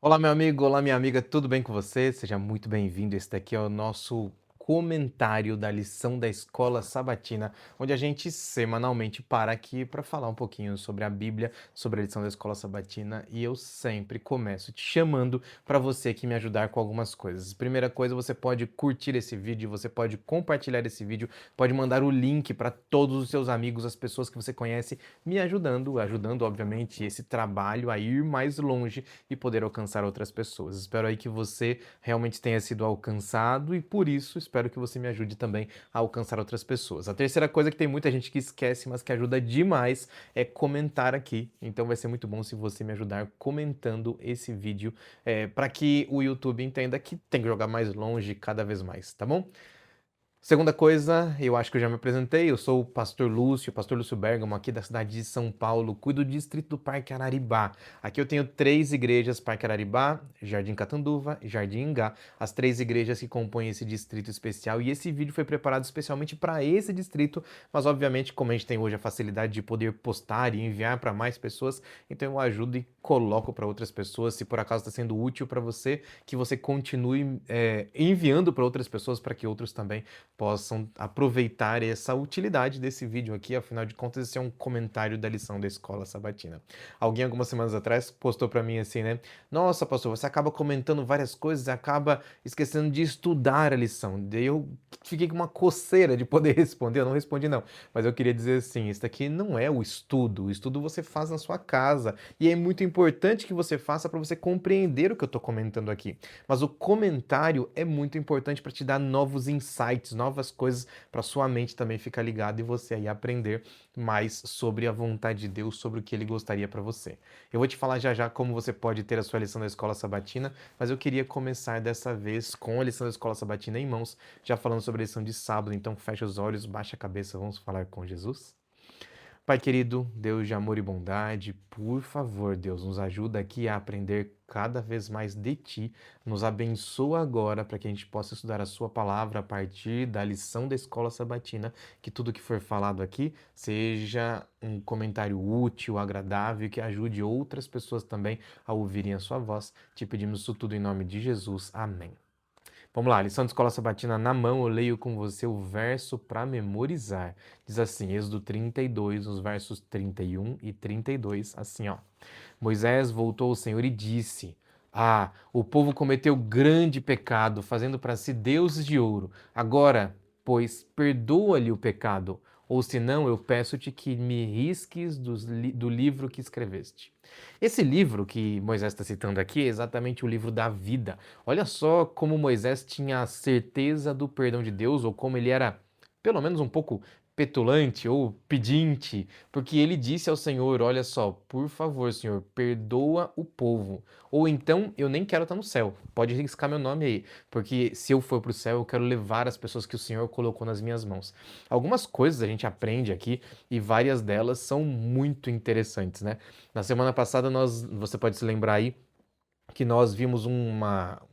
Olá, meu amigo, olá, minha amiga, tudo bem com você? Seja muito bem-vindo. Esse daqui é o nosso comentário da lição da Escola Sabatina, onde a gente semanalmente para aqui para falar um pouquinho sobre a Bíblia, sobre a lição da Escola Sabatina, e eu sempre começo te chamando para você aqui me ajudar com algumas coisas. Primeira coisa, você pode curtir esse vídeo, você pode compartilhar esse vídeo, pode mandar o link para todos os seus amigos, as pessoas que você conhece, me ajudando, obviamente, esse trabalho a ir mais longe e poder alcançar outras pessoas. Espero aí que você realmente tenha sido alcançado e por isso espero que você me ajude também a alcançar outras pessoas. A terceira coisa que tem muita gente que esquece, mas que ajuda demais é comentar aqui. Então vai ser muito bom se você me ajudar comentando esse vídeo para que o YouTube entenda que tem que jogar mais longe cada vez mais, tá bom? Segunda coisa, eu acho que eu já me apresentei, eu sou o pastor Lúcio Bergamo, aqui da cidade de São Paulo, cuido do distrito do Parque Araribá. Aqui eu tenho três igrejas, Parque Araribá, Jardim Catanduva e Jardim Ingá, as três igrejas que compõem esse distrito especial, e esse vídeo foi preparado especialmente para esse distrito, mas obviamente como a gente tem hoje a facilidade de poder postar e enviar para mais pessoas, então eu ajudo e coloco para outras pessoas, se por acaso está sendo útil para você, que você continue enviando para outras pessoas para que outros também possam aproveitar essa utilidade desse vídeo aqui, afinal de contas, esse é um comentário da lição da Escola Sabatina. Alguém, algumas semanas atrás, postou para mim assim, né? Nossa, pastor, você acaba comentando várias coisas e acaba esquecendo de estudar a lição. Daí eu fiquei com uma coceira de poder responder, eu não respondi não, mas eu queria dizer assim, isso aqui não é o estudo você faz na sua casa, e é muito importante que você faça para você compreender o que eu estou comentando aqui. Mas o comentário é muito importante para te dar novos insights, novas coisas para sua mente também ficar ligada e você aí aprender mais sobre a vontade de Deus, sobre o que ele gostaria para você. Eu vou te falar já já como você pode ter a sua lição da Escola Sabatina, mas eu queria começar dessa vez com a lição da Escola Sabatina em mãos, já falando sobre a lição de sábado, então fecha os olhos, baixa a cabeça, vamos falar com Jesus? Pai querido, Deus de amor e bondade, por favor, Deus, nos ajuda aqui a aprender cada vez mais de Ti. Nos abençoa agora para que a gente possa estudar a Sua palavra a partir da lição da Escola Sabatina, que tudo que for falado aqui seja um comentário útil, agradável, que ajude outras pessoas também a ouvirem a Sua voz. Te pedimos isso tudo em nome de Jesus. Amém. Vamos lá, lição de escola sabatina na mão, eu leio com você o verso para memorizar. Diz assim, Êxodo 32, os versos 31 e 32, assim ó. Moisés voltou ao Senhor e disse: Ah, o povo cometeu grande pecado, fazendo para si deuses de ouro. Agora, pois, perdoa-lhe o pecado, ou senão eu peço-te que me risques do livro que escreveste. Esse livro que Moisés está citando aqui é exatamente o livro da vida. Olha só como Moisés tinha a certeza do perdão de Deus, ou como ele era, pelo menos um pouco petulante ou pedinte, porque ele disse ao Senhor: Olha só, por favor, Senhor, perdoa o povo. Ou então eu nem quero estar no céu, pode riscar meu nome aí, porque se eu for para o céu, eu quero levar as pessoas que o Senhor colocou nas minhas mãos. Algumas coisas a gente aprende aqui e várias delas são muito interessantes, né? Na semana passada, você pode se lembrar aí que nós vimos um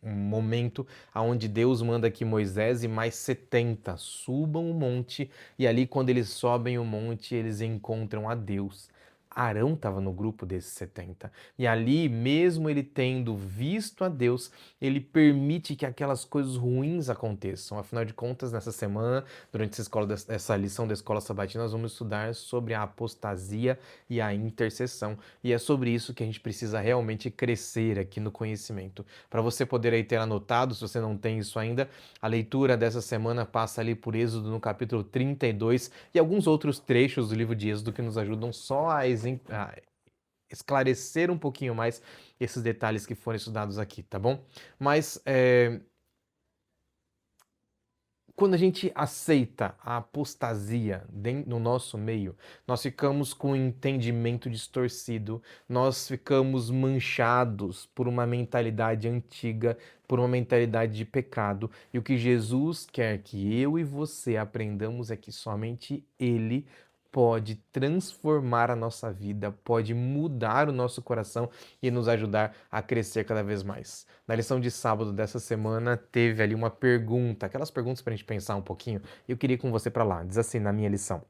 momento onde Deus manda que Moisés e mais 70 subam o monte, e ali, quando eles sobem o monte, eles encontram a Deus. Arão estava no grupo desses 70. E ali, mesmo ele tendo visto a Deus, ele permite que aquelas coisas ruins aconteçam. Afinal de contas, nessa semana, durante essa lição da escola sabatina, nós vamos estudar sobre a apostasia e a intercessão. E é sobre isso que a gente precisa realmente crescer aqui no conhecimento. Para você poder aí ter anotado, se você não tem isso ainda, a leitura dessa semana passa ali por Êxodo no capítulo 32 e alguns outros trechos do livro de Êxodo que nos ajudam só a esclarecer um pouquinho mais esses detalhes que foram estudados aqui, tá bom? Mas quando a gente aceita a apostasia no nosso meio, nós ficamos com o entendimento distorcido, nós ficamos manchados por uma mentalidade antiga, por uma mentalidade de pecado. E o que Jesus quer que eu e você aprendamos é que somente Ele pode transformar a nossa vida, pode mudar o nosso coração e nos ajudar a crescer cada vez mais. Na lição de sábado dessa semana, teve ali uma pergunta, aquelas perguntas para a gente pensar um pouquinho, e eu queria ir com você para lá. Diz assim na minha lição: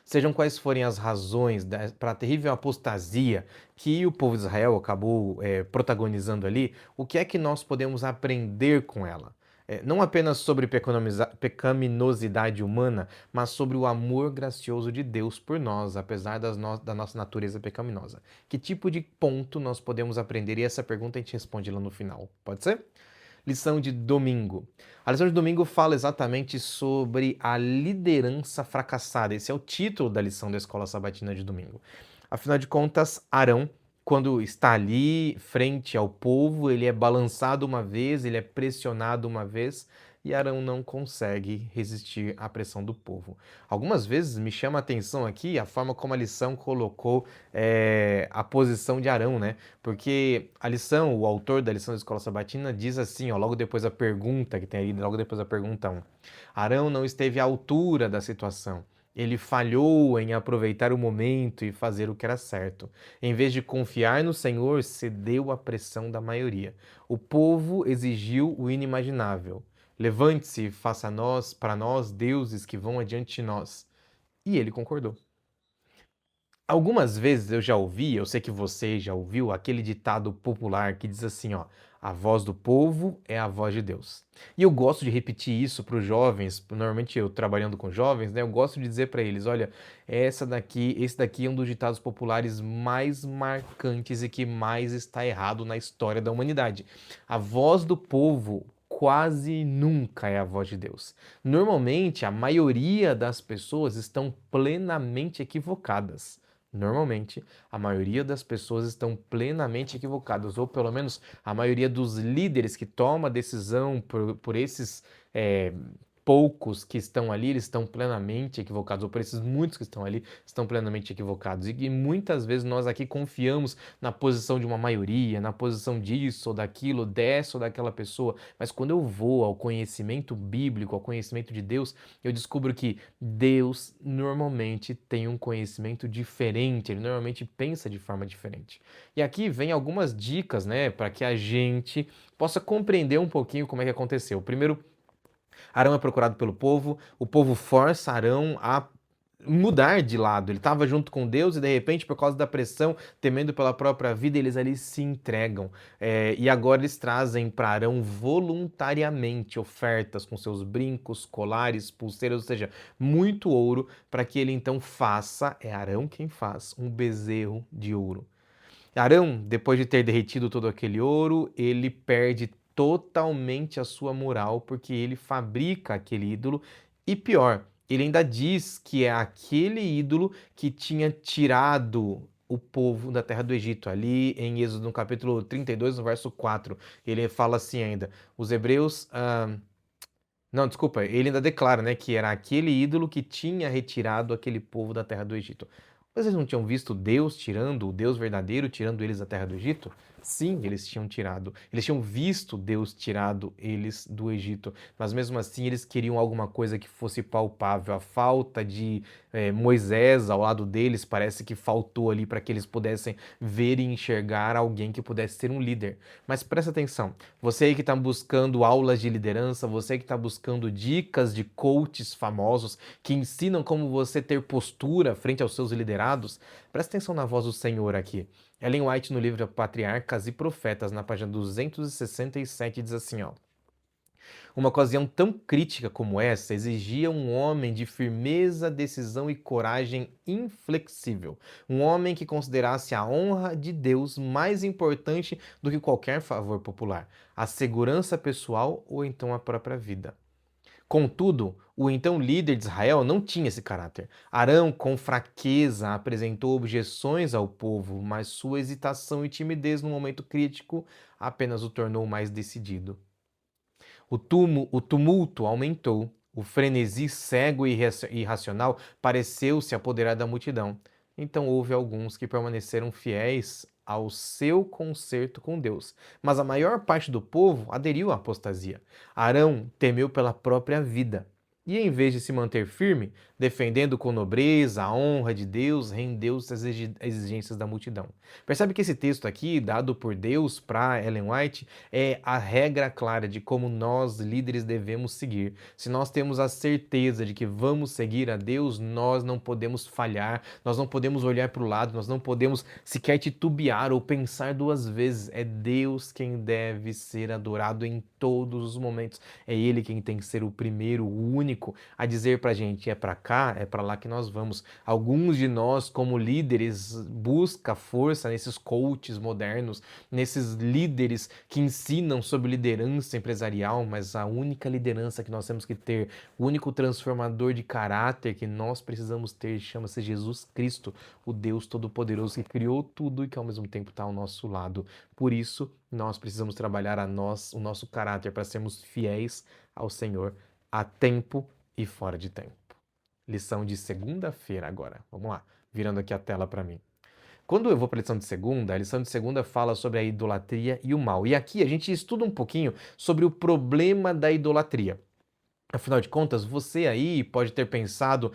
Sejam quais forem as razões para a terrível apostasia que o povo de Israel acabou protagonizando ali, o que é que nós podemos aprender com ela? Não apenas sobre pecaminosidade humana, mas sobre o amor gracioso de Deus por nós, apesar da nossa natureza pecaminosa. Que tipo de ponto nós podemos aprender? E essa pergunta a gente responde lá no final. Pode ser? Lição de domingo. A lição de domingo fala exatamente sobre a liderança fracassada. Esse é o título da lição da Escola Sabatina de domingo. Afinal de contas, Arão, quando está ali frente ao povo, ele é balançado uma vez, ele é pressionado uma vez, e Arão não consegue resistir à pressão do povo. Algumas vezes me chama a atenção aqui a forma como a lição colocou a posição de Arão, né? Porque a lição, o autor da lição da Escola Sabatina diz assim, ó, logo depois da pergunta que tem aí, logo depois da pergunta 1. Arão não esteve à altura da situação. Ele falhou em aproveitar o momento e fazer o que era certo. Em vez de confiar no Senhor, cedeu à pressão da maioria. O povo exigiu o inimaginável. Levante-se e faça nós, para nós, deuses que vão adiante de nós. E ele concordou. Algumas vezes eu já ouvi, eu sei que você já ouviu, aquele ditado popular que diz assim, ó, a voz do povo é a voz de Deus. E eu gosto de repetir isso para os jovens, normalmente eu trabalhando com jovens, né, eu gosto de dizer para eles, olha, esse daqui é um dos ditados populares mais marcantes e que mais está errado na história da humanidade. A voz do povo quase nunca é a voz de Deus. Normalmente, a maioria das pessoas estão plenamente equivocadas. Normalmente, a maioria das pessoas estão plenamente equivocadas, ou pelo menos a maioria dos líderes que toma a decisão por esses poucos que estão ali, eles estão plenamente equivocados, ou por esses muitos que estão ali, estão plenamente equivocados. E muitas vezes nós aqui confiamos na posição de uma maioria, na posição disso ou daquilo, dessa ou daquela pessoa, mas quando eu vou ao conhecimento bíblico, ao conhecimento de Deus, eu descubro que Deus normalmente tem um conhecimento diferente, ele normalmente pensa de forma diferente. E aqui vem algumas dicas, né, para que a gente possa compreender um pouquinho como é que aconteceu. Primeiro, Arão é procurado pelo povo, o povo força Arão a mudar de lado. Ele estava junto com Deus e de repente, por causa da pressão, temendo pela própria vida, eles ali se entregam. E agora eles trazem para Arão voluntariamente ofertas com seus brincos, colares, pulseiras, ou seja, muito ouro, para que ele então faça, é Arão quem faz, um bezerro de ouro. Arão, depois de ter derretido todo aquele ouro, ele perde totalmente a sua moral porque ele fabrica aquele ídolo e pior, ele ainda diz que é aquele ídolo que tinha tirado o povo da terra do Egito. Ali em Êxodo, no capítulo 32, no verso 4, ele fala assim ainda, os hebreus... Não, desculpa, ele ainda declara, né, que era aquele ídolo que tinha retirado aquele povo da terra do Egito. Mas eles não tinham visto Deus tirando, o Deus verdadeiro tirando eles da terra do Egito? Sim, eles tinham tirado. Eles tinham visto Deus tirado eles do Egito. Mas mesmo assim eles queriam alguma coisa que fosse palpável. A falta de Moisés ao lado deles parece que faltou ali para que eles pudessem ver e enxergar alguém que pudesse ser um líder. Mas presta atenção, você aí que está buscando aulas de liderança, você que está buscando dicas de coaches famosos que ensinam como você ter postura frente aos seus liderados, presta atenção na voz do Senhor aqui. Ellen White, no livro Patriarcas e Profetas, na página 267, diz assim, ó. Uma ocasião tão crítica como essa exigia um homem de firmeza, decisão e coragem inflexível. Um homem que considerasse a honra de Deus mais importante do que qualquer favor popular, a segurança pessoal ou então a própria vida. Contudo, o então líder de Israel não tinha esse caráter. Arão, com fraqueza, apresentou objeções ao povo, mas sua hesitação e timidez no momento crítico apenas o tornou mais decidido. O tumulto aumentou, o frenesi cego e irracional pareceu se apoderar da multidão. Então houve alguns que permaneceram fiéis ao seu concerto com Deus, mas a maior parte do povo aderiu à apostasia. Arão temeu pela própria vida. E em vez de se manter firme, defendendo com nobreza a honra de Deus, rendeu-se às exigências da multidão. Percebe que esse texto aqui, dado por Deus para Ellen White, é a regra clara de como nós, líderes, devemos seguir. Se nós temos a certeza de que vamos seguir a Deus, nós não podemos falhar, nós não podemos olhar para o lado, nós não podemos sequer titubear ou pensar duas vezes. É Deus quem deve ser adorado em todos os momentos. É Ele quem tem que ser o primeiro, o único a dizer pra gente: é pra cá, é pra lá que nós vamos. Alguns de nós, como líderes, busca força nesses coaches modernos, nesses líderes que ensinam sobre liderança empresarial, mas a única liderança que nós temos que ter, o único transformador de caráter que nós precisamos ter, chama-se Jesus Cristo, o Deus Todo-Poderoso que criou tudo e que ao mesmo tempo está ao nosso lado. Por isso, nós precisamos trabalhar o nosso caráter para sermos fiéis ao Senhor a tempo e fora de tempo. Lição de segunda-feira agora. Vamos lá, virando aqui a tela para mim. Quando eu vou para a lição de segunda fala sobre a idolatria e o mal. E aqui a gente estuda um pouquinho sobre o problema da idolatria. Afinal de contas, você aí pode ter pensado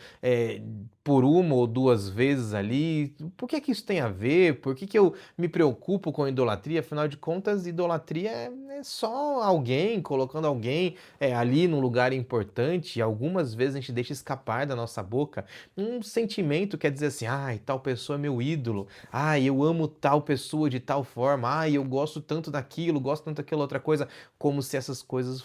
por uma ou duas vezes ali, por que que isso tem a ver? Por que que eu me preocupo com idolatria? Afinal de contas, idolatria é só alguém colocando alguém ali num lugar importante. E algumas vezes a gente deixa escapar da nossa boca um sentimento, quer dizer assim, ai, tal pessoa é meu ídolo, ai, eu amo tal pessoa de tal forma, ai, eu gosto tanto daquilo, gosto tanto daquela outra coisa, como se essas coisas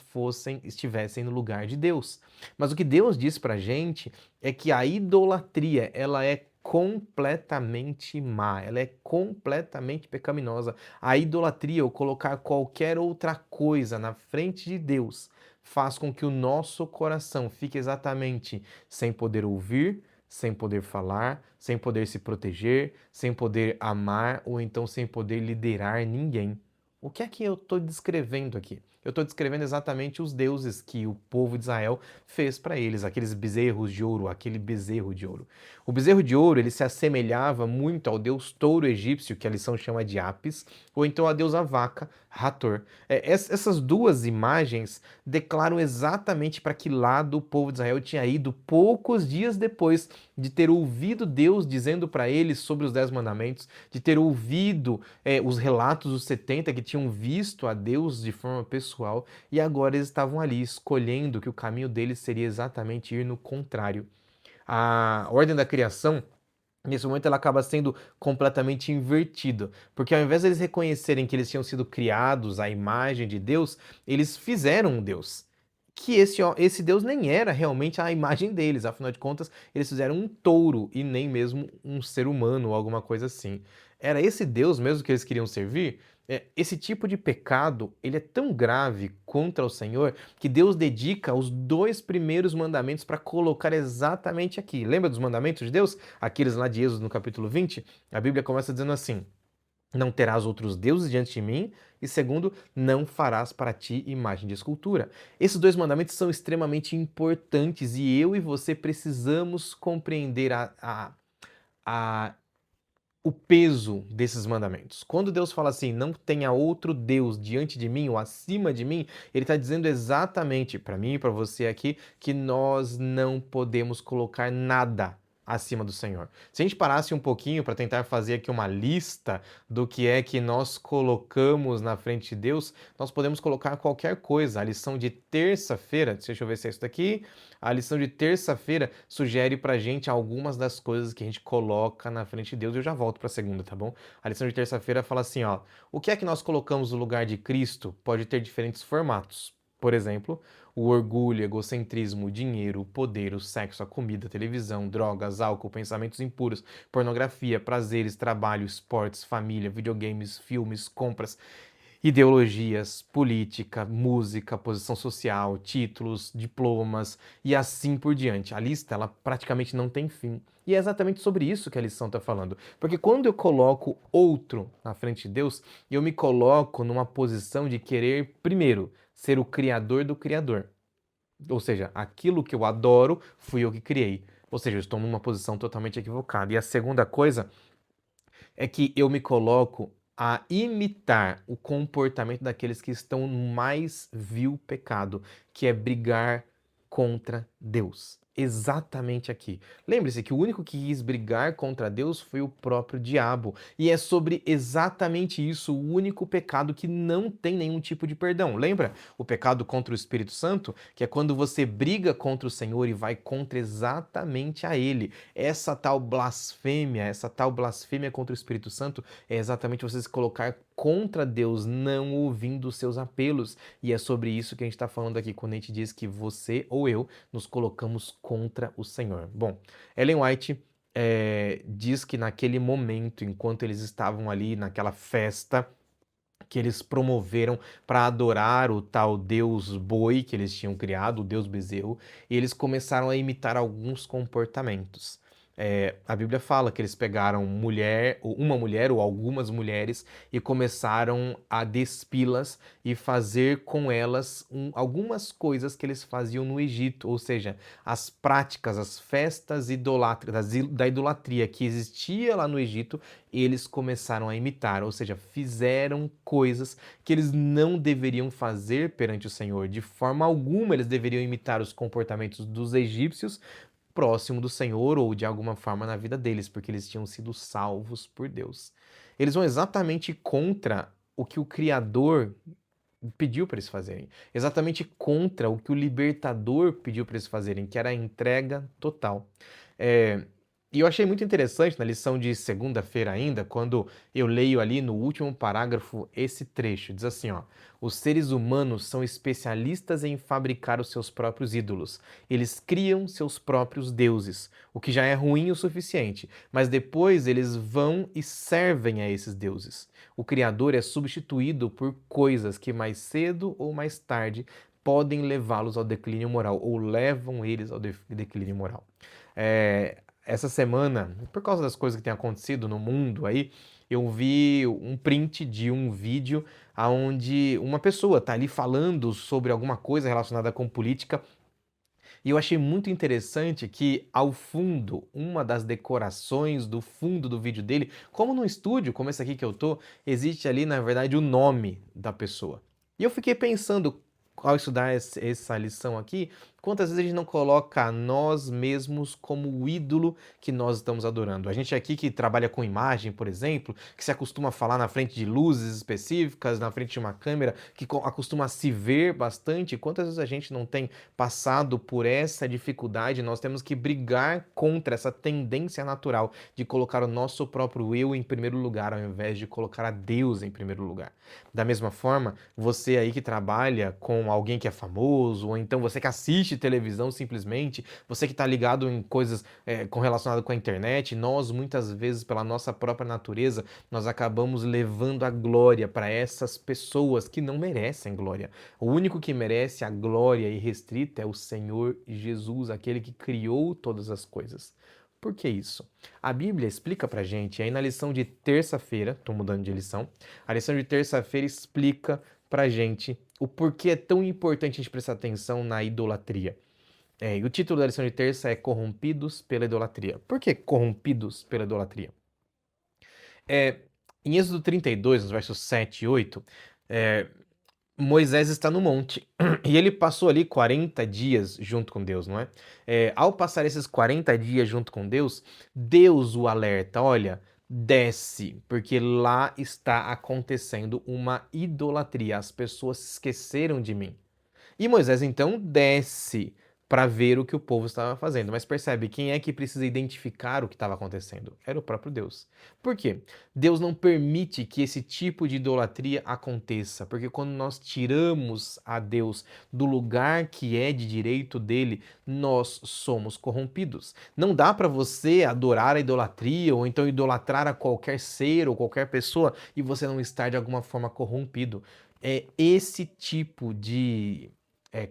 estivessem no lugar de Deus. Mas o que Deus diz pra gente é que a idolatria, ela é completamente má, ela é completamente pecaminosa. A idolatria, ou colocar qualquer outra coisa na frente de Deus, faz com que o nosso coração fique exatamente sem poder ouvir, sem poder falar, sem poder se proteger, sem poder amar ou então sem poder liderar ninguém. O que é que eu estou descrevendo aqui? Eu estou descrevendo exatamente os deuses que o povo de Israel fez para eles, aqueles bezerros de ouro, aquele bezerro de ouro. O bezerro de ouro, ele se assemelhava muito ao deus touro egípcio, que a lição chama de Apis, ou então a deusa vaca, Hathor. Essas duas imagens declaram exatamente para que lado o povo de Israel tinha ido poucos dias depois de ter ouvido Deus dizendo para eles sobre os 10 mandamentos, de ter ouvido os relatos dos 70 que tinham visto a Deus de forma pessoal, e agora eles estavam ali escolhendo que o caminho deles seria exatamente ir no contrário. A ordem da criação, nesse momento, ela acaba sendo completamente invertida, porque ao invés de eles reconhecerem que eles tinham sido criados à imagem de Deus, eles fizeram um Deus. Que esse Deus nem era realmente a imagem deles, afinal de contas, eles fizeram um touro e nem mesmo um ser humano ou alguma coisa assim. Era esse Deus mesmo que eles queriam servir? Esse tipo de pecado, ele é tão grave contra o Senhor que Deus dedica os 2 primeiros mandamentos para colocar exatamente aqui. Lembra dos mandamentos de Deus? Aqueles lá de Êxodo no capítulo 20? A Bíblia começa dizendo assim: não terás outros deuses diante de mim, e segundo, não farás para ti imagem de escultura. Esses 2 mandamentos são extremamente importantes e eu e você precisamos compreender a o peso desses mandamentos. Quando Deus fala assim, não tenha outro Deus diante de mim ou acima de mim, Ele está dizendo exatamente para mim e para você aqui que nós não podemos colocar nada acima do Senhor. Se a gente parasse um pouquinho para tentar fazer aqui uma lista do que é que nós colocamos na frente de Deus, nós podemos colocar qualquer coisa. A lição de terça-feira, deixa eu ver se é isso daqui. A lição de terça-feira sugere pra gente algumas das coisas que a gente coloca na frente de Deus. Eu já volto pra segunda, tá bom? A lição de terça-feira fala assim, ó: o que é que nós colocamos no lugar de Cristo pode ter diferentes formatos. Por exemplo, o orgulho, egocentrismo, o dinheiro, o poder, o sexo, a comida, a televisão, drogas, álcool, pensamentos impuros, pornografia, prazeres, trabalho, esportes, família, videogames, filmes, compras, ideologias, política, música, posição social, títulos, diplomas e assim por diante. A lista, ela praticamente não tem fim. E é exatamente sobre isso que a lição está falando. Porque quando eu coloco outro na frente de Deus, eu me coloco numa posição de querer, primeiro, ser o criador do criador. Ou seja, aquilo que eu adoro, fui eu que criei. Ou seja, eu estou numa posição totalmente equivocada. E a segunda coisa é que eu me coloco a imitar o comportamento daqueles que estão no mais vil pecado, que é brigar, contra Deus. Exatamente aqui. Lembre-se que o único que quis brigar contra Deus foi o próprio diabo. E é sobre exatamente isso, o único pecado que não tem nenhum tipo de perdão. Lembra o pecado contra o Espírito Santo? Que é quando você briga contra o Senhor e vai contra exatamente a Ele. Essa tal blasfêmia contra o Espírito Santo é exatamente você se colocar contra Deus, não ouvindo os seus apelos. E é sobre isso que a gente está falando aqui, quando a gente diz que você ou eu nos colocamos contra o Senhor. Bom, Ellen White diz que naquele momento, enquanto eles estavam ali naquela festa que eles promoveram para adorar o tal deus boi que eles tinham criado, o deus bezerro, e eles começaram a imitar alguns comportamentos. A Bíblia fala que eles pegaram uma mulher ou algumas mulheres e começaram a despi-las e fazer com elas algumas coisas que eles faziam no Egito, ou seja, as práticas, as festas da idolatria que existia lá no Egito, eles começaram a imitar, ou seja, fizeram coisas que eles não deveriam fazer perante o Senhor. De forma alguma eles deveriam imitar os comportamentos dos egípcios próximo do Senhor ou de alguma forma na vida deles, porque eles tinham sido salvos por Deus. Eles vão exatamente contra o que o Criador pediu para eles fazerem, exatamente contra o que o libertador pediu para eles fazerem, que era a entrega total. É, e eu achei muito interessante na lição de segunda-feira ainda, quando eu leio ali no último parágrafo esse trecho, diz assim, ó: os seres humanos são especialistas em fabricar os seus próprios ídolos. Eles criam seus próprios deuses, o que já é ruim o suficiente, mas depois eles vão e servem a esses deuses. O Criador é substituído por coisas que mais cedo ou mais tarde podem levá-los ao declínio moral, ou levam eles ao declínio moral. Essa semana, por causa das coisas que têm acontecido no mundo aí, eu vi um print de um vídeo onde uma pessoa está ali falando sobre alguma coisa relacionada com política. E eu achei muito interessante que, ao fundo, uma das decorações do fundo do vídeo dele, como no estúdio, como esse aqui que eu tô, existe ali, na verdade, o nome da pessoa. E eu fiquei pensando, ao estudar essa lição aqui, quantas vezes a gente não coloca nós mesmos como o ídolo que nós estamos adorando. A gente aqui que trabalha com imagem, por exemplo, que se acostuma a falar na frente de luzes específicas, na frente de uma câmera, que acostuma a se ver bastante, quantas vezes a gente não tem passado por essa dificuldade? Nós temos que brigar contra essa tendência natural de colocar o nosso próprio eu em primeiro lugar, ao invés de colocar a Deus em primeiro lugar. Da mesma forma, você aí que trabalha com alguém que é famoso, ou então você que assiste televisão simplesmente, você que está ligado em coisas relacionadas com a internet, nós muitas vezes, pela nossa própria natureza, nós acabamos levando a glória para essas pessoas que não merecem glória. O único que merece a glória irrestrita é o Senhor Jesus, aquele que criou todas as coisas. Por que isso? A Bíblia explica pra gente, aí na lição de terça-feira, estou mudando de lição, a lição de terça-feira explica pra gente o porquê é tão importante a gente prestar atenção na idolatria. E o título da lição de terça é Corrompidos pela Idolatria. Por que corrompidos pela idolatria? Em Êxodo 32, nos versos 7 e 8, Moisés está no monte e ele passou ali 40 dias junto com Deus, não é? Ao passar esses 40 dias junto com Deus, Deus o alerta: olha, desce, porque lá está acontecendo uma idolatria, as pessoas se esqueceram de mim. E Moisés então desce para ver o que o povo estava fazendo. Mas percebe, quem é que precisa identificar o que estava acontecendo? Era o próprio Deus. Por quê? Deus não permite que esse tipo de idolatria aconteça, porque quando nós tiramos a Deus do lugar que é de direito dele, nós somos corrompidos. Não dá para você adorar a idolatria ou então idolatrar a qualquer ser ou qualquer pessoa e você não estar de alguma forma corrompido. É esse tipo de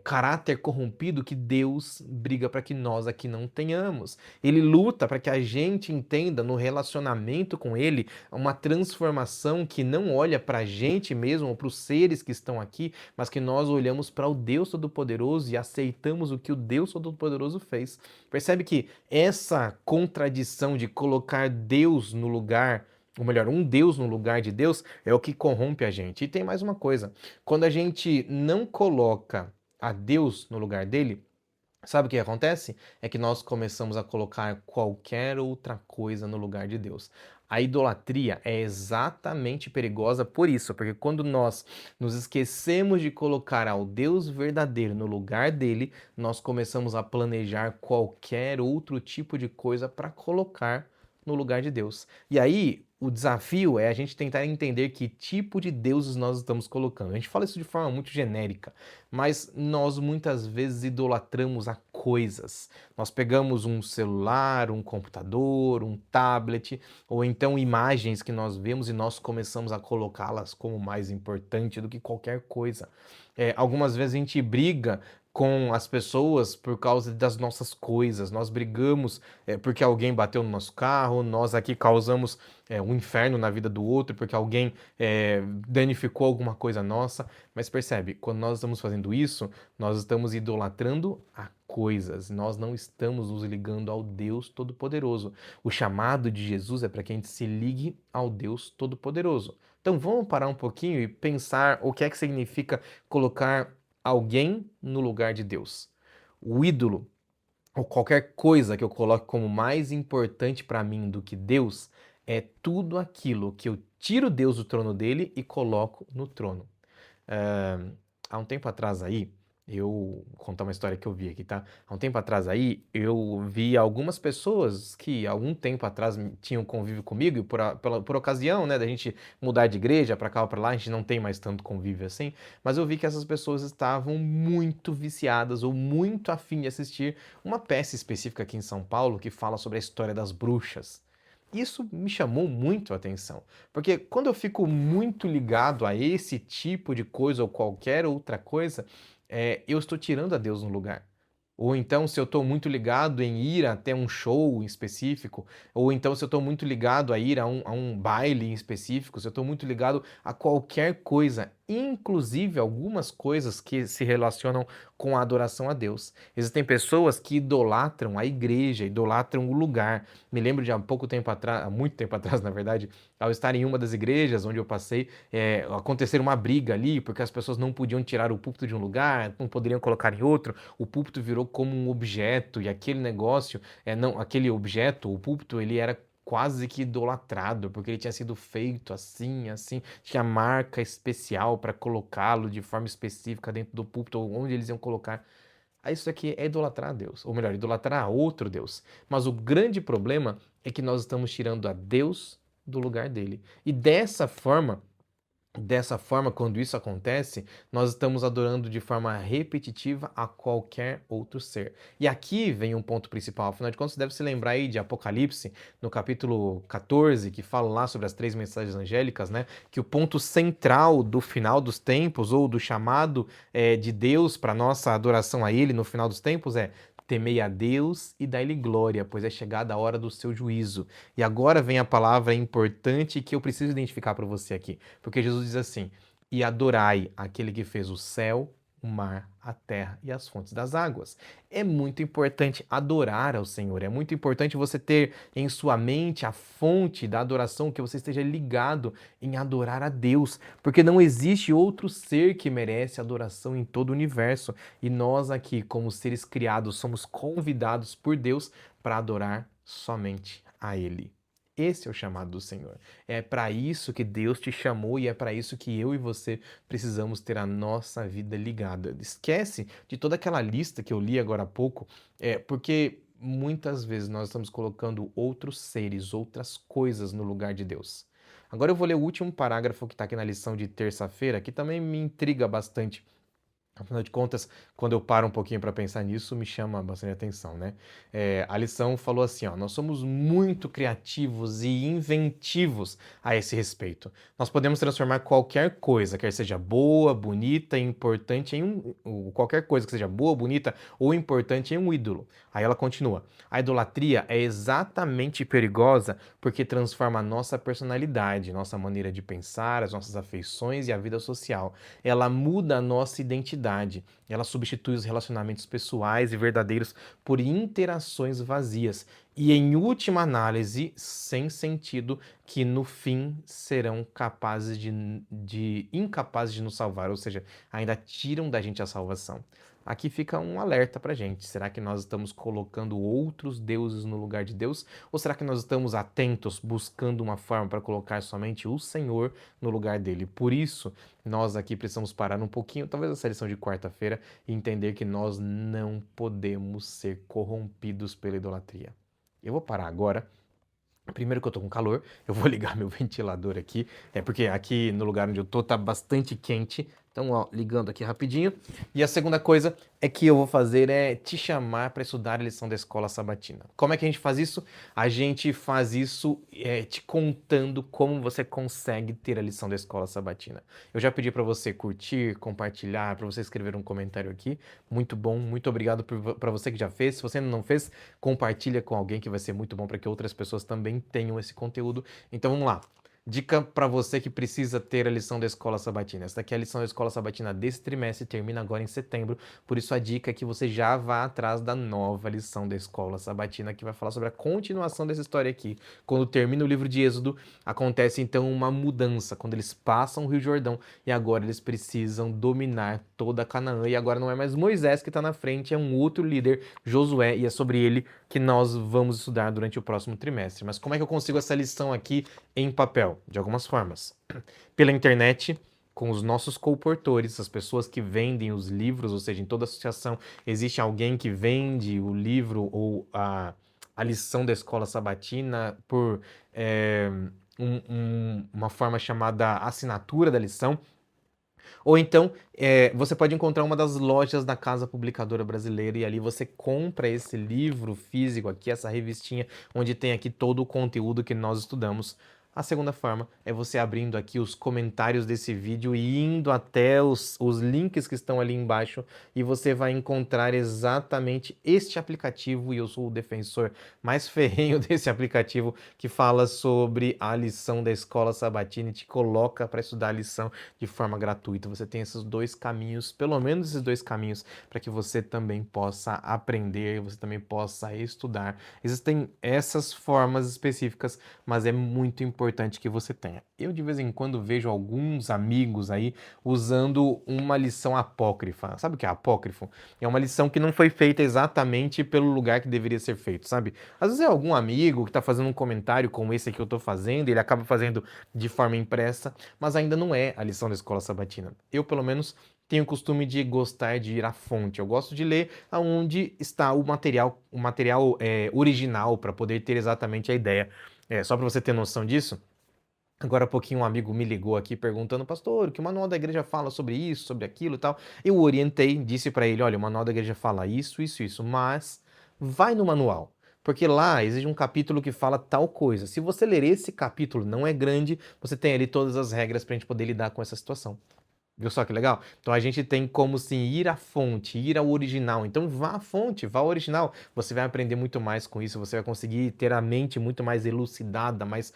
caráter corrompido que Deus briga para que nós aqui não tenhamos. Ele luta para que a gente entenda no relacionamento com Ele uma transformação que não olha para a gente mesmo ou para os seres que estão aqui, mas que nós olhamos para o Deus Todo-Poderoso e aceitamos o que o Deus Todo-Poderoso fez. Percebe que essa contradição de colocar Deus no lugar, ou melhor, um Deus no lugar de Deus, é o que corrompe a gente. E tem mais uma coisa: quando a gente não coloca a Deus no lugar dele, Sabe o que acontece? É que nós começamos a colocar qualquer outra coisa no lugar de Deus. A idolatria é exatamente perigosa por isso, porque quando nós nos esquecemos de colocar ao Deus verdadeiro no lugar dele, nós começamos a planejar qualquer outro tipo de coisa para colocar no lugar de Deus. E aí, o desafio é a gente tentar entender que tipo de deuses nós estamos colocando. A gente fala isso de forma muito genérica, mas nós muitas vezes idolatramos a coisas. Nós pegamos um celular, um computador, um tablet, ou então imagens que nós vemos e nós começamos a colocá-las como mais importante do que qualquer coisa. Algumas vezes a gente briga com as pessoas por causa das nossas coisas. Nós brigamos porque alguém bateu no nosso carro, nós aqui causamos um inferno na vida do outro porque alguém danificou alguma coisa nossa. Mas percebe, quando nós estamos fazendo isso, nós estamos idolatrando a coisas, nós não estamos nos ligando ao Deus Todo-Poderoso. O chamado de Jesus é para que a gente se ligue ao Deus Todo-Poderoso. Então vamos parar um pouquinho e pensar o que é que significa colocar alguém no lugar de Deus. O ídolo, ou qualquer coisa que eu coloque como mais importante para mim do que Deus, é tudo aquilo que eu tiro Deus do trono dele e coloco no trono. Eh, Há um tempo atrás aí, vou contar uma história que eu vi aqui, tá? Há um tempo atrás aí, eu vi algumas pessoas que algum tempo atrás tinham convívio comigo, e por ocasião, né, da gente mudar de igreja para cá ou para lá, a gente não tem mais tanto convívio assim, mas eu vi que essas pessoas estavam muito viciadas ou muito afim de assistir uma peça específica aqui em São Paulo que fala sobre a história das bruxas. Isso me chamou muito a atenção, porque quando eu fico muito ligado a esse tipo de coisa ou qualquer outra coisa, eu estou tirando a Deus no lugar. Ou então, se eu estou muito ligado em ir até um show em específico, ou então se eu estou muito ligado a ir a um baile em específico, se eu estou muito ligado a qualquer coisa, inclusive algumas coisas que se relacionam com a adoração a Deus. Existem pessoas que idolatram a igreja, idolatram o lugar. Me lembro de há pouco tempo atrás, há muito tempo atrás, na verdade, ao estar em uma das igrejas onde eu passei, acontecer uma briga ali, porque as pessoas não podiam tirar o púlpito de um lugar, não poderiam colocar em outro, o púlpito virou como um objeto, e aquele negócio, não, aquele objeto, o púlpito, ele era quase que idolatrado, porque ele tinha sido feito assim, assim, tinha marca especial para colocá-lo de forma específica dentro do púlpito, onde eles iam colocar. Aí isso aqui é idolatrar a Deus, ou melhor, idolatrar a outro Deus. Mas o grande problema é que nós estamos tirando a Deus do lugar dele. E dessa forma, quando isso acontece, nós estamos adorando de forma repetitiva a qualquer outro ser. E aqui vem um ponto principal. Afinal de contas, você deve se lembrar aí de Apocalipse, no capítulo 14, que fala lá sobre as três mensagens angélicas, né? Que o ponto central do final dos tempos, ou do chamado de Deus para nossa adoração a Ele no final dos tempos é: temei a Deus e dai-lhe glória, pois é chegada a hora do seu juízo. E agora vem a palavra importante que eu preciso identificar para você aqui. Porque Jesus diz assim: e adorai aquele que fez o céu, o mar, a terra e as fontes das águas. É muito importante adorar ao Senhor, é muito importante você ter em sua mente a fonte da adoração, que você esteja ligado em adorar a Deus, porque não existe outro ser que merece adoração em todo o universo, e nós aqui, como seres criados, somos convidados por Deus para adorar somente a Ele. Esse é o chamado do Senhor. É para isso que Deus te chamou e é para isso que eu e você precisamos ter a nossa vida ligada. Esquece de toda aquela lista que eu li agora há pouco, porque muitas vezes nós estamos colocando outros seres, outras coisas no lugar de Deus. Agora eu vou ler o último parágrafo que está aqui na lição de terça-feira, que também me intriga bastante. Afinal de contas, quando eu paro um pouquinho para pensar nisso, me chama bastante atenção, né? A lição falou assim, ó: nós somos muito criativos e inventivos a esse respeito. Nós podemos transformar qualquer coisa, quer seja boa, bonita e importante, qualquer coisa que seja boa, bonita ou importante, em um ídolo. Aí ela continua: a idolatria é exatamente perigosa porque transforma a nossa personalidade, nossa maneira de pensar, as nossas afeições e a vida social. Ela muda a nossa identidade, ela substitui os relacionamentos pessoais e verdadeiros por interações vazias. e, em última análise, sem sentido, que no fim serão capazes incapazes de nos salvar, ou seja, ainda tiram da gente a salvação. Aqui fica um alerta pra gente. Será que nós estamos colocando outros deuses no lugar de Deus? Ou será que nós estamos atentos, buscando uma forma para colocar somente o Senhor no lugar dele? Por isso, nós aqui precisamos parar um pouquinho, talvez essa lição de quarta-feira, e entender que nós não podemos ser corrompidos pela idolatria. Eu vou parar agora. Primeiro que eu tô com calor, eu vou ligar meu ventilador aqui, porque aqui no lugar onde eu tô tá bastante quente. Então, ó, ligando aqui rapidinho. E a segunda coisa é que eu vou fazer é te chamar para estudar a lição da escola sabatina. Como é que a gente faz isso? A gente faz isso te contando como você consegue ter a lição da escola sabatina. Eu já pedi para você curtir, compartilhar, para você escrever um comentário aqui. Muito bom, muito obrigado para você que já fez. Se você ainda não fez, compartilha com alguém, que vai ser muito bom para que outras pessoas também tenham esse conteúdo. Então vamos lá. Dica para você que precisa ter a lição da Escola Sabatina. Essa daqui é a lição da Escola Sabatina desse trimestre, termina agora em setembro. Por isso a dica é que você já vá atrás da nova lição da Escola Sabatina, que vai falar sobre a continuação dessa história aqui. Quando termina o livro de Êxodo, acontece então uma mudança, quando eles passam o Rio Jordão e agora eles precisam dominar toda Canaã. E agora não é mais Moisés que está na frente, é um outro líder, Josué, e é sobre ele que nós vamos estudar durante o próximo trimestre. Mas como é que eu consigo essa lição aqui em papel? De algumas formas. Pela internet, com os nossos colportores, as pessoas que vendem os livros, ou seja, em toda associação existe alguém que vende o livro ou a lição da escola sabatina por uma forma chamada assinatura da lição. Ou então, você pode encontrar uma das lojas da Casa Publicadora Brasileira e ali você compra esse livro físico aqui, essa revistinha, onde tem aqui todo o conteúdo que nós estudamos. A segunda forma é você abrindo aqui os comentários desse vídeo e indo até os links que estão ali embaixo e você vai encontrar exatamente este aplicativo, e eu sou o defensor mais ferrenho desse aplicativo, que fala sobre a lição da Escola Sabatina e te coloca para estudar a lição de forma gratuita. Você tem esses dois caminhos, pelo menos esses dois caminhos, para que você também possa aprender, você também possa estudar. Existem essas formas específicas, mas é muito importante que você tenha. Eu de vez em quando vejo alguns amigos aí usando uma lição apócrifa. Sabe o que é apócrifo? É uma lição que não foi feita exatamente pelo lugar que deveria ser feito, sabe? Às vezes é algum amigo que está fazendo um comentário como esse que eu estou fazendo, ele acaba fazendo de forma impressa, mas ainda não é a lição da escola sabatina. Eu, pelo menos, tenho o costume de gostar de ir à fonte. Eu gosto de ler aonde está o material original, para poder ter exatamente a ideia. Só para você ter noção disso, agora há pouquinho um amigo me ligou aqui perguntando: pastor, o que o manual da igreja fala sobre isso, sobre aquilo e tal. Eu orientei, disse para ele: olha, o manual da igreja fala isso, isso, isso, mas vai no manual. Porque lá existe um capítulo que fala tal coisa. Se você ler esse capítulo, não é grande, você tem ali todas as regras para a gente poder lidar com essa situação. Viu só que legal? Então a gente tem como sim ir à fonte, ir ao original. Então vá à fonte, vá ao original. Você vai aprender muito mais com isso, você vai conseguir ter a mente muito mais elucidada, mais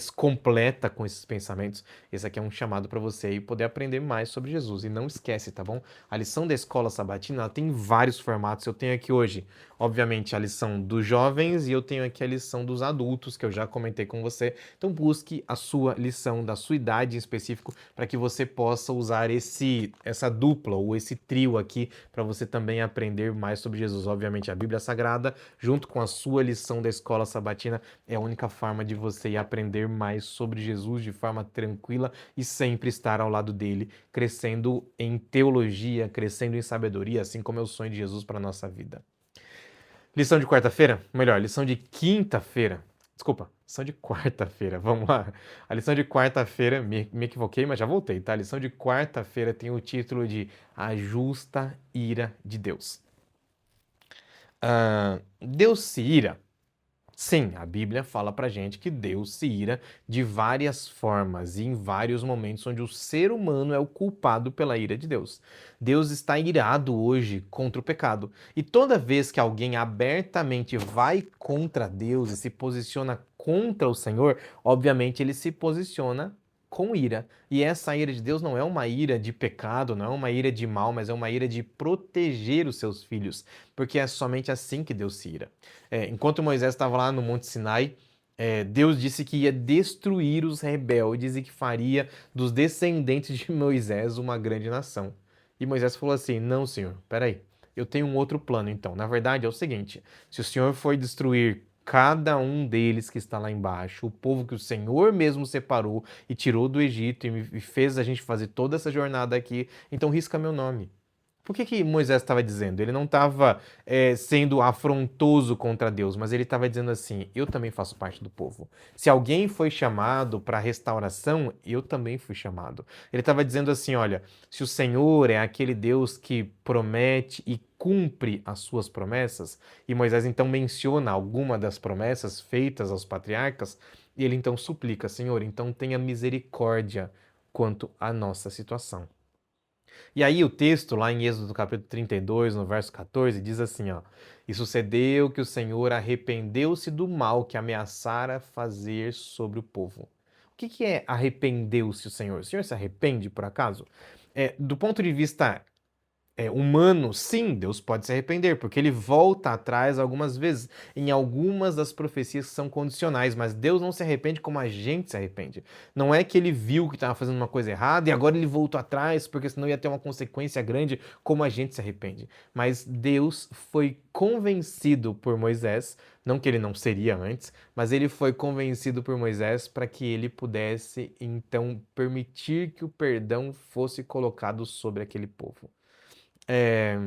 completa com esses pensamentos. Esse aqui é um chamado para você aí poder aprender mais sobre Jesus. E não esquece, tá bom? A lição da escola sabatina, ela tem vários formatos. Eu tenho aqui hoje, obviamente, a lição dos jovens e eu tenho aqui a lição dos adultos, que eu já comentei com você. Então busque a sua lição da sua idade em específico para que você possa usar essa dupla ou esse trio aqui para você também aprender mais sobre Jesus. Obviamente, a Bíblia Sagrada, junto com a sua lição da escola sabatina, é a única forma de você ir aprender mais sobre Jesus de forma tranquila e sempre estar ao lado dele, crescendo em teologia, crescendo em sabedoria, assim como é o sonho de Jesus para a nossa vida. Lição de quarta-feira? Melhor, lição de quinta-feira. Desculpa, lição de quarta-feira, vamos lá. A lição de quarta-feira, me equivoquei, mas já voltei, tá? A lição de quarta-feira tem o título de A Justa Ira de Deus. Deus se ira? Sim, a Bíblia fala pra gente que Deus se ira de várias formas e em vários momentos onde o ser humano é o culpado pela ira de Deus. Deus está irado hoje contra o pecado. E toda vez que alguém abertamente vai contra Deus e se posiciona contra o Senhor, obviamente ele se posiciona com ira. E essa ira de Deus não é uma ira de pecado, não é uma ira de mal, mas é uma ira de proteger os seus filhos, porque é somente assim que Deus se ira. Enquanto Moisés estava lá no Monte Sinai, Deus disse que ia destruir os rebeldes e que faria dos descendentes de Moisés uma grande nação. E Moisés falou assim: Não, Senhor, peraí, eu tenho um outro plano então. Na verdade é o seguinte: se o Senhor for destruir cada um deles que está lá embaixo, o povo que o Senhor mesmo separou e tirou do Egito e fez a gente fazer toda essa jornada aqui, então risca meu nome. Por que Moisés estava dizendo? Ele não estava sendo afrontoso contra Deus, mas ele estava dizendo assim: eu também faço parte do povo. Se alguém foi chamado para restauração, eu também fui chamado. Ele estava dizendo assim: olha, se o Senhor é aquele Deus que promete e cumpre as suas promessas, e Moisés então menciona alguma das promessas feitas aos patriarcas, e ele então suplica: Senhor, então tenha misericórdia quanto à nossa situação. E aí o texto, lá em Êxodo capítulo 32, no verso 14, diz assim, ó: E sucedeu que o Senhor arrependeu-se do mal que ameaçara fazer sobre o povo. O que é arrependeu-se o Senhor? O Senhor se arrepende, por acaso? Do ponto de vista humano, sim, Deus pode se arrepender, porque ele volta atrás algumas vezes, em algumas das profecias que são condicionais, mas Deus não se arrepende como a gente se arrepende. Não é que ele viu que estava fazendo uma coisa errada e agora ele voltou atrás, porque senão ia ter uma consequência grande, como a gente se arrepende. Mas Deus foi convencido por Moisés, não que ele não seria antes, mas ele foi convencido por Moisés para que ele pudesse então permitir que o perdão fosse colocado sobre aquele povo. É,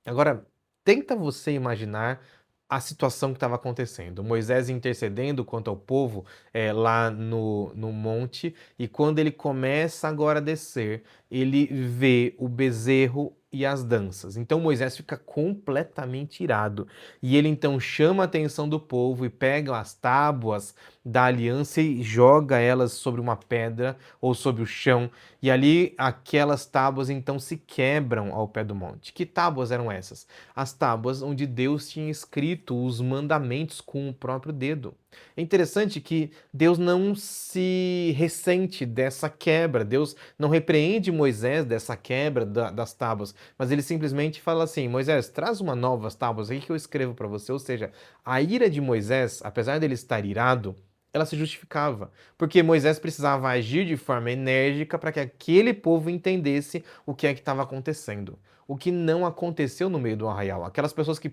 Agora, tenta você imaginar a situação que estava acontecendo. Moisés intercedendo quanto ao povo lá no monte, e quando ele começa agora a descer, ele vê o bezerro e as danças. Então Moisés fica completamente irado. E ele então chama a atenção do povo e pega as tábuas da aliança e joga elas sobre uma pedra ou sobre o chão. E ali aquelas tábuas então se quebram ao pé do monte. Que tábuas eram essas? As tábuas onde Deus tinha escrito os mandamentos com o próprio dedo. É interessante que Deus não se ressente dessa quebra, Deus não repreende Moisés dessa quebra das tábuas, mas ele simplesmente fala assim: Moisés, traz uma novas tábuas aí que eu escrevo para você. Ou seja, a ira de Moisés, apesar dele estar irado, ela se justificava, porque Moisés precisava agir de forma enérgica para que aquele povo entendesse o que é que estava acontecendo. O que não aconteceu no meio do arraial. Aquelas pessoas que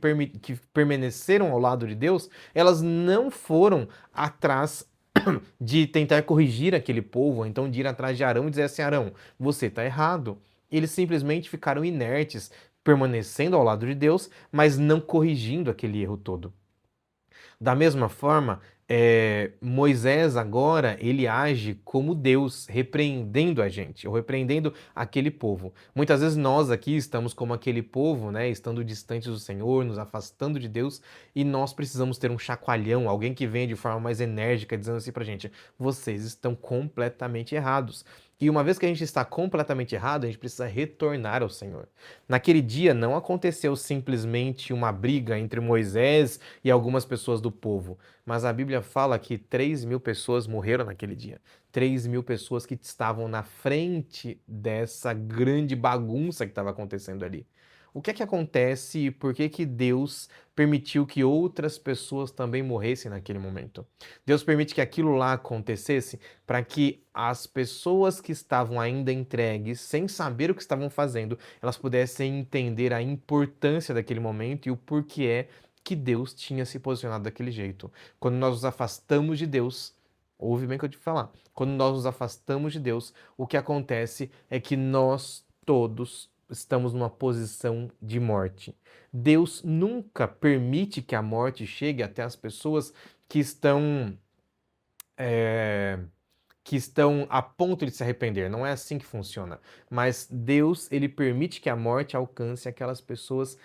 permaneceram ao lado de Deus, elas não foram atrás de tentar corrigir aquele povo, então de ir atrás de Arão e dizer assim: Arão, você está errado. Eles simplesmente ficaram inertes, permanecendo ao lado de Deus, mas não corrigindo aquele erro todo. Da mesma forma, Moisés agora ele age como Deus, repreendendo a gente, ou repreendendo aquele povo. Muitas vezes nós aqui estamos como aquele povo, né, estando distantes do Senhor, nos afastando de Deus, e nós precisamos ter um chacoalhão, alguém que venha de forma mais enérgica, dizendo assim pra gente: vocês estão completamente errados. E uma vez que a gente está completamente errado, a gente precisa retornar ao Senhor. Naquele dia não aconteceu simplesmente uma briga entre Moisés e algumas pessoas do povo, mas a Bíblia fala que 3.000 pessoas morreram naquele dia. 3.000 pessoas que estavam na frente dessa grande bagunça que estava acontecendo ali. O que é que acontece e por que que Deus permitiu que outras pessoas também morressem naquele momento? Deus permite que aquilo lá acontecesse para que as pessoas que estavam ainda entregues, sem saber o que estavam fazendo, elas pudessem entender a importância daquele momento e o porquê que Deus tinha se posicionado daquele jeito. Quando nós nos afastamos de Deus, ouve bem o que eu te falar, quando nós nos afastamos de Deus, o que acontece é que nós todos estamos numa posição de morte. Deus nunca permite que a morte chegue até as pessoas que estão é, que estão a ponto de se arrepender. Não é assim que funciona. Mas Deus, ele permite que a morte alcance aquelas pessoas,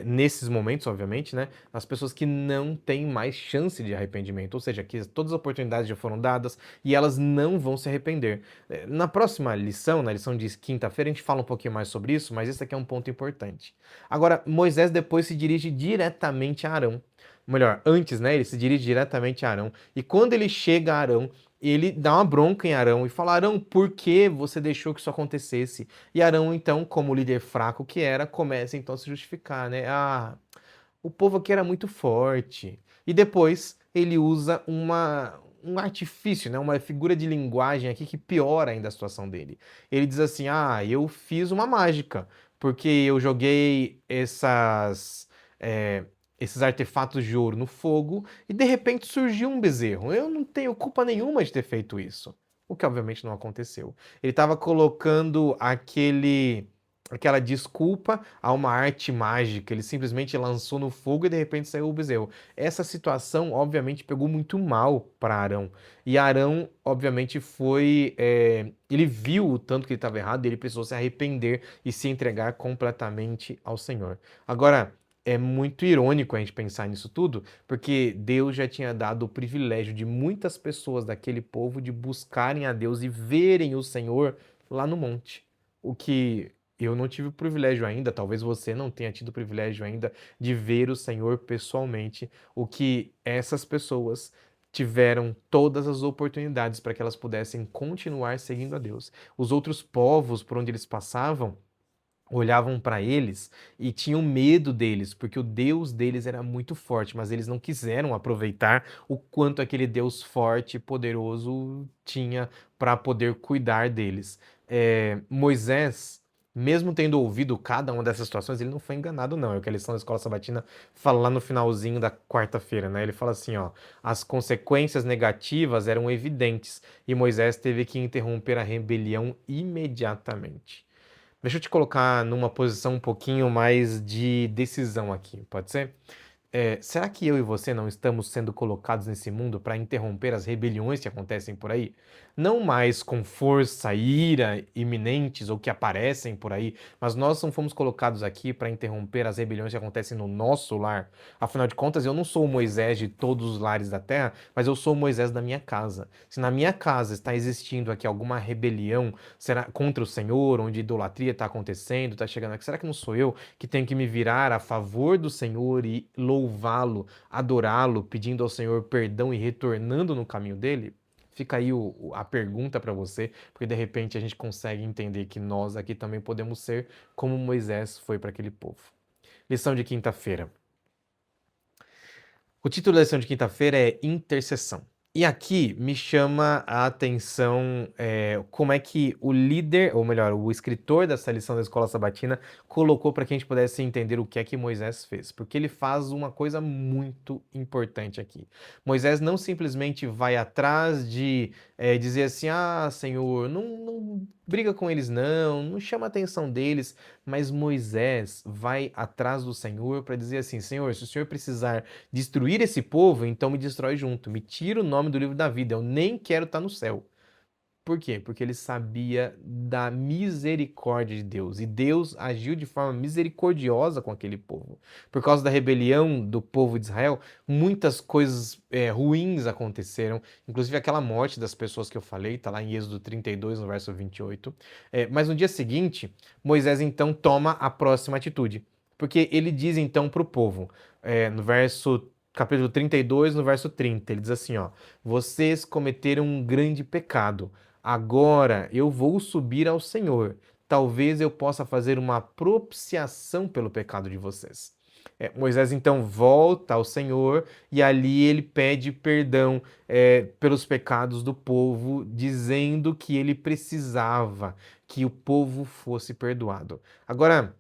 nesses momentos, obviamente, né? As pessoas que não têm mais chance de arrependimento. Ou seja, que todas as oportunidades já foram dadas e elas não vão se arrepender. Na próxima lição, na lição de quinta-feira, a gente fala um pouquinho mais sobre isso, mas esse aqui é um ponto importante. Agora, Moisés depois se dirige diretamente a Arão. Melhor, antes, né? Ele se dirige diretamente a Arão. E quando ele chega a Arão, ele dá uma bronca em Arão e fala: Arão, por que você deixou que isso acontecesse? E Arão, então, como líder fraco que era, começa então a se justificar, né? Ah, o povo aqui era muito forte. E depois ele usa um artifício, né? Uma figura de linguagem aqui que piora ainda a situação dele. Ele diz assim: ah, eu fiz uma mágica, porque eu joguei é, esses artefatos de ouro no fogo e de repente surgiu um bezerro. Eu não tenho culpa nenhuma de ter feito isso. O que obviamente não aconteceu. Ele estava colocando aquela desculpa a uma arte mágica. Ele simplesmente lançou no fogo e de repente saiu o bezerro. Essa situação, obviamente, pegou muito mal para Arão. E Arão, obviamente, ele viu o tanto que ele estava errado e ele precisou se arrepender e se entregar completamente ao Senhor. Agora, é muito irônico a gente pensar nisso tudo, porque Deus já tinha dado o privilégio de muitas pessoas daquele povo de buscarem a Deus e verem o Senhor lá no monte. O que eu não tive o privilégio ainda, talvez você não tenha tido o privilégio ainda de ver o Senhor pessoalmente, o que essas pessoas tiveram todas as oportunidades para que elas pudessem continuar seguindo a Deus. Os outros povos por onde eles passavam olhavam para eles e tinham medo deles, porque o Deus deles era muito forte, mas eles não quiseram aproveitar o quanto aquele Deus forte e poderoso tinha para poder cuidar deles. Moisés, mesmo tendo ouvido cada uma dessas situações, ele não foi enganado, não. É o que a lição da Escola Sabatina fala lá no finalzinho da quarta-feira, né? Ele fala assim, ó, as consequências negativas eram evidentes e Moisés teve que interromper a rebelião imediatamente. Deixa eu te colocar numa posição um pouquinho mais de decisão aqui, pode ser? Será que eu e você não estamos sendo colocados nesse mundo para interromper as rebeliões que acontecem por aí? Não mais com força, ira iminentes ou que aparecem por aí, mas nós não fomos colocados aqui para interromper as rebeliões que acontecem no nosso lar. Afinal de contas, eu não sou o Moisés de todos os lares da terra, mas eu sou o Moisés da minha casa. Se na minha casa está existindo aqui alguma rebelião, será contra o Senhor, onde idolatria está acontecendo, está chegando aqui, será que não sou eu que tenho que me virar a favor do Senhor e louvá-lo, adorá-lo, pedindo ao Senhor perdão e retornando no caminho dele? Fica aí a pergunta para você, porque de repente a gente consegue entender que nós aqui também podemos ser como Moisés foi para aquele povo. Lição de quinta-feira. O título da lição de quinta-feira é Intercessão. E aqui me chama a atenção como é que o líder, ou melhor, o escritor dessa lição da Escola Sabatina colocou para que a gente pudesse entender o que é que Moisés fez. Porque ele faz uma coisa muito importante aqui. Moisés não simplesmente vai atrás de dizer assim, ah, Senhor, não briga com eles não chama a atenção deles, mas Moisés vai atrás do Senhor para dizer assim, Senhor, se o Senhor precisar destruir esse povo, então me destrói junto. Me tira o nome do livro da vida. Eu nem quero estar no céu. Por quê? Porque ele sabia da misericórdia de Deus. E Deus agiu de forma misericordiosa com aquele povo. Por causa da rebelião do povo de Israel, muitas coisas ruins aconteceram. Inclusive aquela morte das pessoas que eu falei, está lá em Êxodo 32, no verso 28. Mas no dia seguinte, Moisés então toma a próxima atitude. Porque ele diz então para o povo, no capítulo 32, no verso 30, ele diz assim, ó, vocês cometeram um grande pecado. Agora eu vou subir ao Senhor. Talvez eu possa fazer uma propiciação pelo pecado de vocês. Moisés então volta ao Senhor e ali ele pede perdão pelos pecados do povo, dizendo que ele precisava que o povo fosse perdoado. Agora,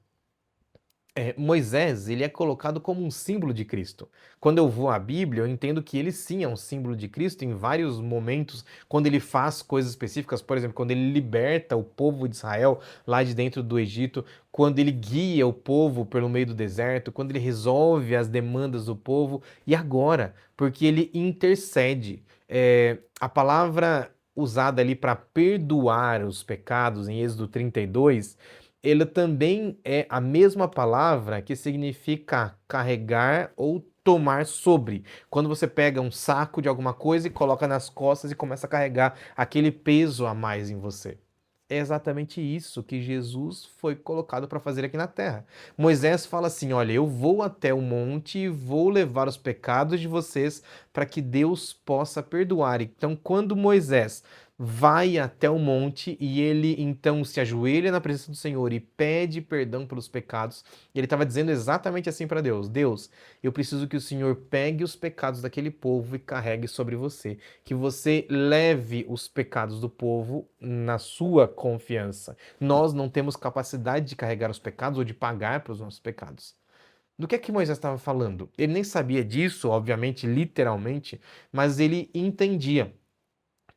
Moisés, ele é colocado como um símbolo de Cristo. Quando eu vou à Bíblia, eu entendo que ele sim é um símbolo de Cristo em vários momentos, quando ele faz coisas específicas, por exemplo, quando ele liberta o povo de Israel lá de dentro do Egito, quando ele guia o povo pelo meio do deserto, quando ele resolve as demandas do povo, e agora, porque ele intercede. A palavra usada ali para perdoar os pecados em Êxodo 32, ela também é a mesma palavra que significa carregar ou tomar sobre. Quando você pega um saco de alguma coisa e coloca nas costas e começa a carregar aquele peso a mais em você. É exatamente isso que Jesus foi colocado para fazer aqui na terra. Moisés fala assim: olha, eu vou até o monte e vou levar os pecados de vocês para que Deus possa perdoar. Então, quando Moisés vai até o monte e ele então se ajoelha na presença do Senhor e pede perdão pelos pecados, ele estava dizendo exatamente assim para Deus: Deus, eu preciso que o Senhor pegue os pecados daquele povo e carregue sobre você, que você leve os pecados do povo na sua confiança. Nós não temos capacidade de carregar os pecados ou de pagar pelos nossos pecados. Do que é que Moisés estava falando? Ele nem sabia disso, obviamente, literalmente, mas ele entendia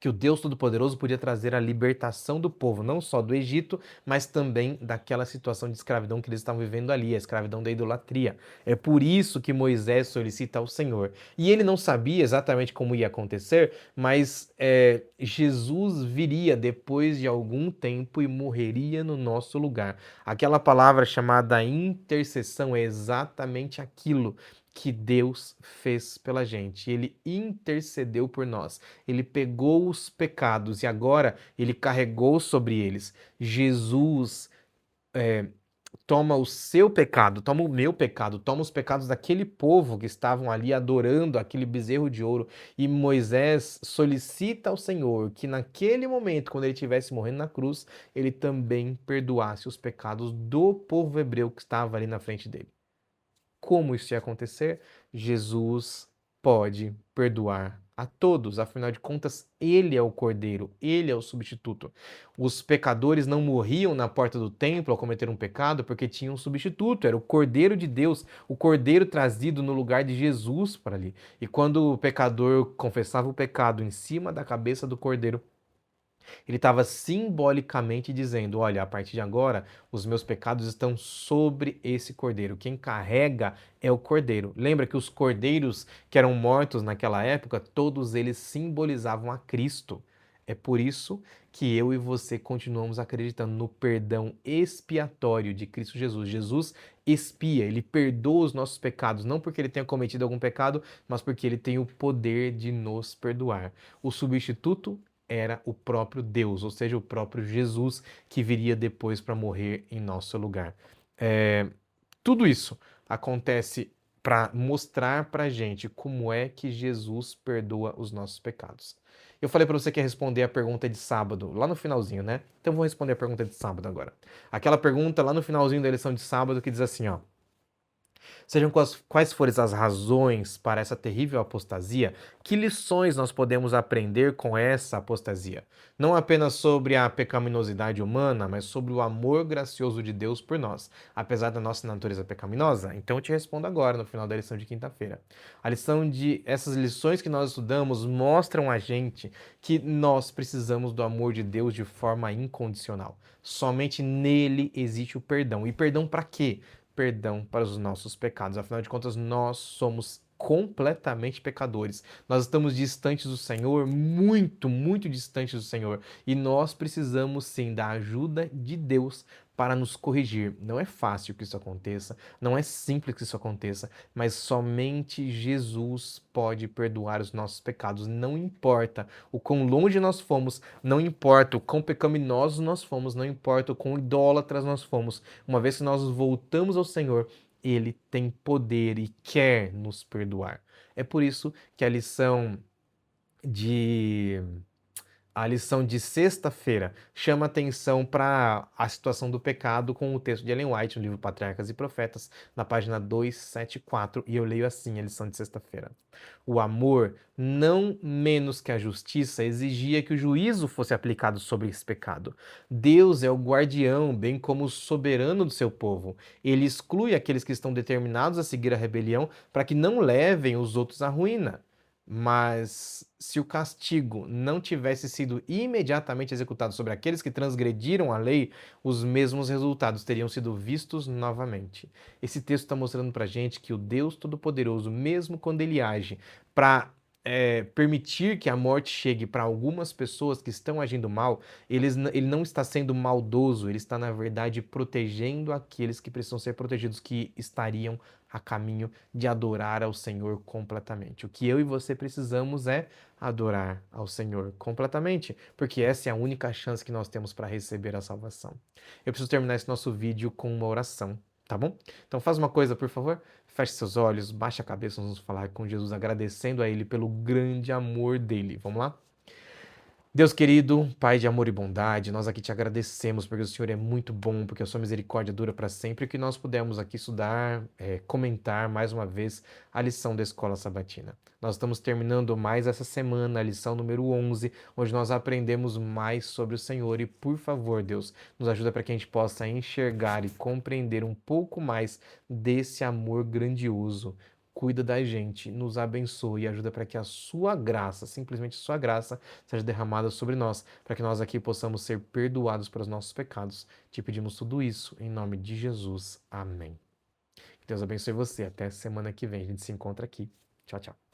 que o Deus Todo-Poderoso podia trazer a libertação do povo, não só do Egito, mas também daquela situação de escravidão que eles estavam vivendo ali, a escravidão da idolatria. É por isso que Moisés solicita ao Senhor. E ele não sabia exatamente como ia acontecer, mas Jesus viria depois de algum tempo e morreria no nosso lugar. Aquela palavra chamada intercessão é exatamente aquilo que Deus fez pela gente. Ele intercedeu por nós. Ele pegou os pecados e agora ele carregou sobre eles. Jesus toma o seu pecado, toma o meu pecado, toma os pecados daquele povo que estavam ali adorando aquele bezerro de ouro. E Moisés solicita ao Senhor que naquele momento, quando ele estivesse morrendo na cruz, ele também perdoasse os pecados do povo hebreu que estava ali na frente dele. Como isso ia acontecer? Jesus pode perdoar a todos, afinal de contas, ele é o Cordeiro, ele é o substituto. Os pecadores não morriam na porta do templo ao cometer um pecado porque tinham um substituto, era o Cordeiro de Deus, o Cordeiro trazido no lugar de Jesus para ali. E quando o pecador confessava o pecado em cima da cabeça do Cordeiro, ele estava simbolicamente dizendo: olha, a partir de agora, os meus pecados estão sobre esse cordeiro. Quem carrega é o cordeiro. Lembra que os cordeiros que eram mortos naquela época, todos eles simbolizavam a Cristo. É por isso que eu e você continuamos acreditando no perdão expiatório de Cristo Jesus. Jesus expia, ele perdoa os nossos pecados, não porque ele tenha cometido algum pecado, mas porque ele tem o poder de nos perdoar. O substituto era o próprio Deus, ou seja, o próprio Jesus que viria depois para morrer em nosso lugar. Tudo isso acontece para mostrar para a gente como é que Jesus perdoa os nossos pecados. Eu falei para você que ia responder a pergunta de sábado, lá no finalzinho, né? Então vou responder a pergunta de sábado agora. Aquela pergunta lá no finalzinho da lição de sábado que diz assim, ó: sejam quais forem as razões para essa terrível apostasia, que lições nós podemos aprender com essa apostasia? Não apenas sobre a pecaminosidade humana, mas sobre o amor gracioso de Deus por nós, apesar da nossa natureza pecaminosa? Então eu te respondo agora, no final da lição de quinta-feira. Essas lições que nós estudamos mostram a gente que nós precisamos do amor de Deus de forma incondicional. Somente nele existe o perdão. E perdão para quê? Perdão para os nossos pecados. Afinal de contas, nós somos completamente pecadores. Nós estamos distantes do Senhor, muito, muito distantes do Senhor. E nós precisamos sim da ajuda de Deus para nos corrigir. Não é fácil que isso aconteça, não é simples que isso aconteça, mas somente Jesus pode perdoar os nossos pecados. Não importa o quão longe nós fomos, não importa o quão pecaminosos nós fomos, não importa o quão idólatras nós fomos. Uma vez que nós voltamos ao Senhor, ele tem poder e quer nos perdoar. É por isso que de a lição de sexta-feira chama atenção para a situação do pecado com o texto de Ellen White no livro Patriarcas e Profetas, na página 274, e eu leio assim a lição de sexta-feira. O amor, não menos que a justiça, exigia que o juízo fosse aplicado sobre esse pecado. Deus é o guardião, bem como o soberano do seu povo. Ele exclui aqueles que estão determinados a seguir a rebelião para que não levem os outros à ruína. Mas se o castigo não tivesse sido imediatamente executado sobre aqueles que transgrediram a lei, os mesmos resultados teriam sido vistos novamente. Esse texto está mostrando para a gente que o Deus Todo-Poderoso, mesmo quando ele age para permitir que a morte chegue para algumas pessoas que estão agindo mal, ele não está sendo maldoso, ele está, na verdade, protegendo aqueles que precisam ser protegidos, que estariam a caminho de adorar ao Senhor completamente. O que eu e você precisamos é adorar ao Senhor completamente, porque essa é a única chance que nós temos para receber a salvação. Eu preciso terminar esse nosso vídeo com uma oração, tá bom? Então faz uma coisa, por favor. Feche seus olhos, baixe a cabeça, vamos falar com Jesus, agradecendo a Ele pelo grande amor dele. Vamos lá? Deus querido, Pai de amor e bondade, nós aqui te agradecemos porque o Senhor é muito bom, porque a sua misericórdia dura para sempre e que nós pudemos aqui estudar, comentar mais uma vez a lição da Escola Sabatina. Nós estamos terminando mais essa semana, a lição número 11, onde nós aprendemos mais sobre o Senhor e, por favor, Deus, nos ajuda para que a gente possa enxergar e compreender um pouco mais desse amor grandioso. Cuida da gente, nos abençoe e ajuda para que a sua graça, simplesmente a sua graça, seja derramada sobre nós, para que nós aqui possamos ser perdoados pelos nossos pecados. Te pedimos tudo isso em nome de Jesus. Amém. Que Deus abençoe você. Até semana que vem. A gente se encontra aqui. Tchau, tchau.